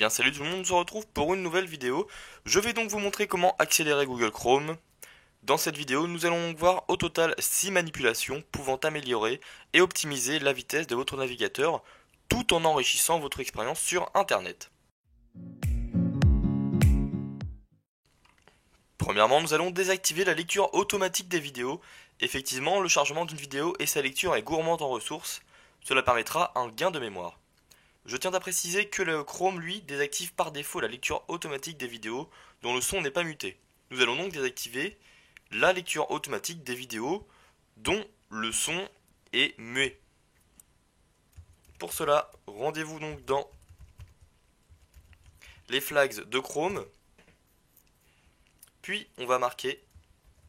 bien salut tout le monde, on se retrouve pour une nouvelle vidéo. Je vais donc vous montrer comment accélérer Google Chrome. Dans cette vidéo, nous allons voir au total 6 manipulations pouvant améliorer et optimiser la vitesse de votre navigateur tout en enrichissant votre expérience sur Internet. Premièrement, nous allons désactiver la lecture automatique des vidéos. Effectivement, le chargement d'une vidéo et sa lecture est gourmand en ressources. Cela permettra un gain de mémoire. Je tiens à préciser que le Chrome, lui, désactive par défaut la lecture automatique des vidéos dont le son n'est pas muté. Nous allons donc désactiver la lecture automatique des vidéos dont le son est muet. Pour cela, rendez-vous donc dans les flags de Chrome, puis on va marquer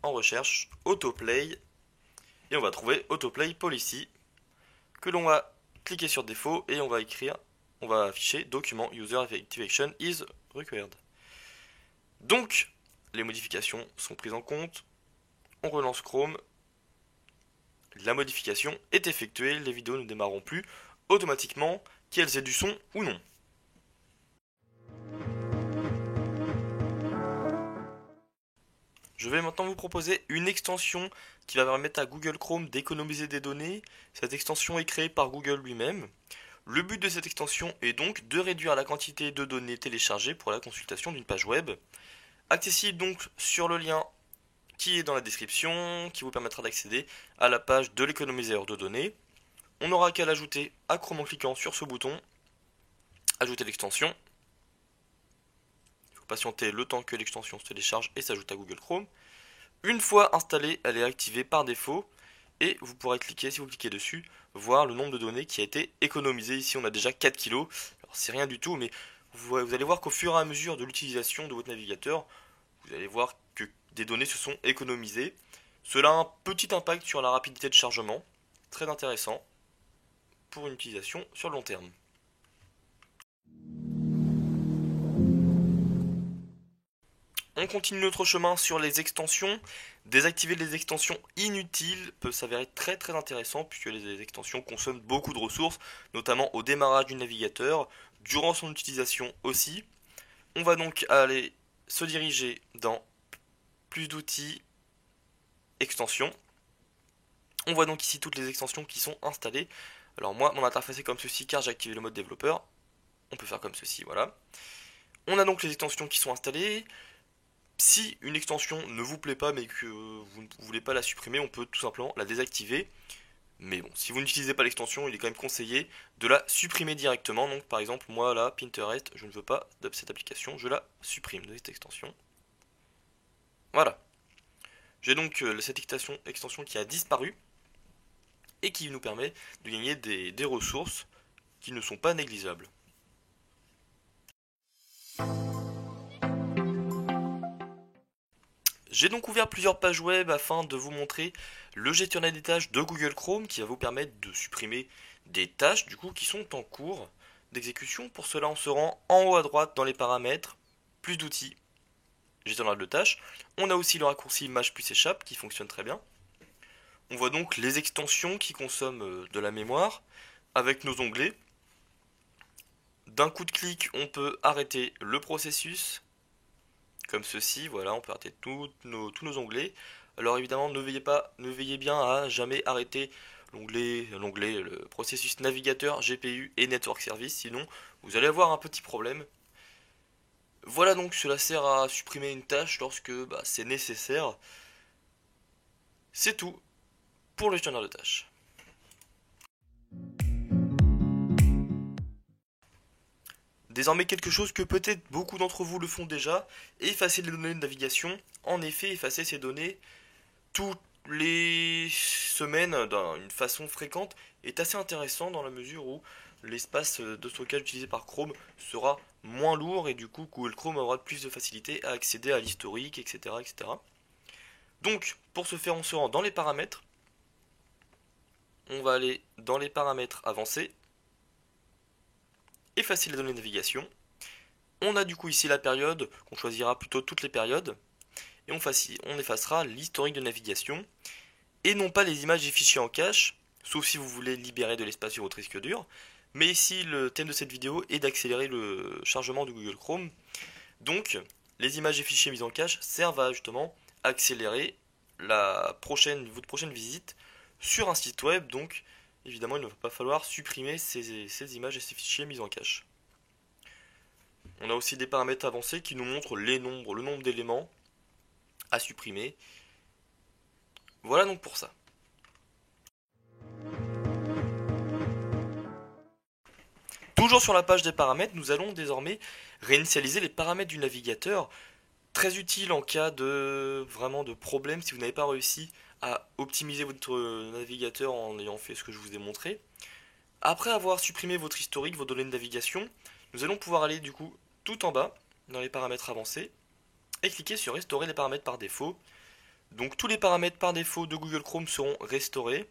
en recherche Autoplay et on va trouver Autoplay Policy que l'on va cliquer sur défaut et on va afficher document user activation is required. Donc les modifications sont prises en compte. On relance Chrome. La modification est effectuée, les vidéos ne démarreront plus automatiquement, qu'elles aient du son ou non. Je vais maintenant vous proposer une extension qui va permettre à Google Chrome d'économiser des données. Cette extension est créée par Google lui-même. Le but de cette extension est donc de réduire la quantité de données téléchargées pour la consultation d'une page web. Accessible donc sur le lien qui est dans la description, qui vous permettra d'accéder à la page de l'économiseur de données. On n'aura qu'à l'ajouter à Chrome en cliquant sur ce bouton, ajouter l'extension. Il faut patienter le temps que l'extension se télécharge et s'ajoute à Google Chrome. Une fois installée, elle est activée par défaut et vous pourrez cliquer, si vous cliquez dessus, voir le nombre de données qui a été économisé. Ici on a déjà 4 kg, alors c'est rien du tout, mais vous allez voir qu'au fur et à mesure de l'utilisation de votre navigateur, vous allez voir que des données se sont économisées. Cela a un petit impact sur la rapidité de chargement, très intéressant pour une utilisation sur le long terme. On continue notre chemin sur les extensions. Désactiver les extensions inutiles peut s'avérer très intéressant puisque les extensions consomment beaucoup de ressources, notamment au démarrage du navigateur, durant son utilisation aussi. On va donc aller se diriger dans plus d'outils, extensions. On voit donc ici toutes les extensions qui sont installées. Alors moi, mon interface est comme ceci car j'ai activé le mode développeur. On peut faire comme ceci, voilà. On a donc les extensions qui sont installées. Si une extension ne vous plaît pas mais que vous ne voulez pas la supprimer, on peut tout simplement la désactiver. Mais bon, si vous n'utilisez pas l'extension, il est quand même conseillé de la supprimer directement. Donc par exemple, moi là, Pinterest, je ne veux pas de cette application, je la supprime de cette extension. Voilà. J'ai donc cette extension qui a disparu et qui nous permet de gagner des ressources qui ne sont pas négligeables. J'ai donc ouvert plusieurs pages web afin de vous montrer le gestionnaire des tâches de Google Chrome qui va vous permettre de supprimer des tâches du coup qui sont en cours d'exécution. Pour cela, on se rend en haut à droite dans les paramètres, plus d'outils, gestionnaire de tâches. On a aussi le raccourci image plus échappe qui fonctionne très bien. On voit donc les extensions qui consomment de la mémoire avec nos onglets. D'un coup de clic, on peut arrêter le processus comme ceci, voilà, on peut arrêter tous nos onglets. Alors évidemment, ne veillez bien à jamais arrêter le processus navigateur, GPU et Network Service, sinon vous allez avoir un petit problème. Voilà, donc cela sert à supprimer une tâche lorsque c'est nécessaire. C'est tout pour le gestionnaire de tâches. Désormais, quelque chose que peut-être beaucoup d'entre vous le font déjà, effacer les données de navigation. En effet, effacer ces données toutes les semaines d'une façon fréquente est assez intéressant dans la mesure où l'espace de stockage utilisé par Chrome sera moins lourd et du coup Google Chrome aura plus de facilité à accéder à l'historique, etc., etc. Donc, pour ce faire, on se rend dans les paramètres. On va aller dans les paramètres avancés. Effacer les données de navigation. On a du coup ici la période, qu'on choisira plutôt toutes les périodes. Et on effacera l'historique de navigation. Et non pas les images et fichiers en cache, sauf si vous voulez libérer de l'espace sur votre disque dur. Mais ici, le thème de cette vidéo est d'accélérer le chargement de Google Chrome. Donc, les images et fichiers mis en cache servent à justement accélérer votre prochaine visite sur un site web. Donc, évidemment, il ne va pas falloir supprimer ces images et ces fichiers mis en cache. On a aussi des paramètres avancés qui nous montrent le nombre d'éléments à supprimer. Voilà donc pour ça. Toujours sur la page des paramètres, nous allons désormais réinitialiser les paramètres du navigateur. Très utile en cas de problème si vous n'avez pas réussi à optimiser votre navigateur en ayant fait ce que je vous ai montré. Après avoir supprimé votre historique, vos données de navigation, nous allons pouvoir aller du coup tout en bas dans les paramètres avancés et cliquer sur restaurer les paramètres par défaut. Donc tous les paramètres par défaut de Google Chrome seront restaurés.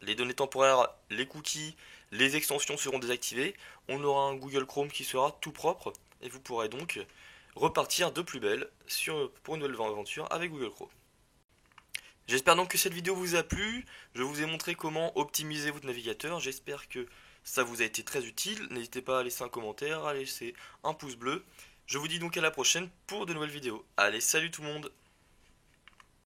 Les données temporaires, les cookies, les extensions seront désactivées. On aura un Google Chrome qui sera tout propre et vous pourrez donc repartir de plus belle pour une nouvelle aventure avec Google Chrome. J'espère donc que cette vidéo vous a plu. Je vous ai montré comment optimiser votre navigateur. J'espère que ça vous a été très utile. N'hésitez pas à laisser un commentaire, à laisser un pouce bleu. Je vous dis donc à la prochaine pour de nouvelles vidéos. Allez, salut tout le monde!